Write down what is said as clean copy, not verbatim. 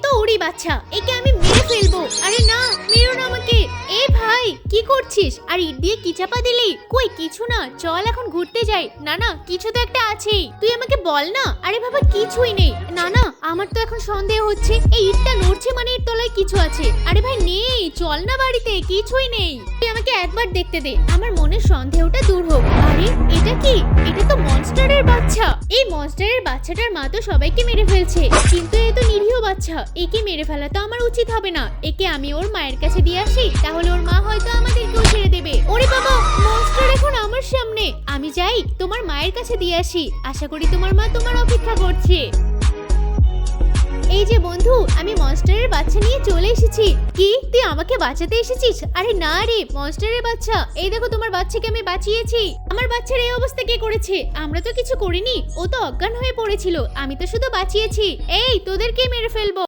তো ওরই বাচ্চা, একে আমি মেরে ফেলবো। আরে না, মেরো না আমাকে। এ ভাই কি করছিস? আর ইট দিয়ে কি চাপা দিলি? কই কিছু না, চল এখন ঘুরতে যাই। না না, কিছু তো একটা আছেই, তুই আমাকে বল না। আরে বাবা কিছুই নেই। না না, আমার তো এখন সন্দেহ হচ্ছে এই ইটটা নড়ছে মানে এর তলায় কিছু আছে। আরে ভাই নেই, চল না বাড়িতে, কিছুই নেই। তুই আমাকে একবার দেখতে দে, আমার মনের সন্দেহটা দূর হোক। আরে এটা কি? এটা তো মনস্টারের বাচ্চা। এই মনস্টারের বাচ্চাটার মা তো সবাইকে মেরে ফেলছে, কিন্তু এ তো নিরীহ বাচ্চা, একে মেরে ফেলা তো আমার উচিত হবে না। একে আমি ওর মায়ের কাছে দিয়ে আসি, তাহলে ওর মা হয়তো আমাদেরকেও ছেড়ে দেবে। ওরে বাবা, মনস্টার এখন আমার সামনে। আমি যাই তোমার মায়ের কাছে দিয়ে আসি, আশা করি তোমার মা তোমার অপেক্ষা করছে। এই যে বন্ধু, আমি মনস্টারের বাচ্চা নিয়ে চলে এসেছি। কি তুই আমাকে বাঁচাতে এসেছিস? আরে না রে মনস্টারের বাচ্চা, এই দেখো তোমার বাচ্চাকে আমি বাঁচিয়েছি। আমার বাচ্চার এই অবস্থা কে করেছে? আমরা তো কিছু করিনি, ও তো অজ্ঞান হয়ে পড়েছিল, আমি তো শুধু বাঁচিয়েছি। এই তোদেরকে মেরে ফেলবো।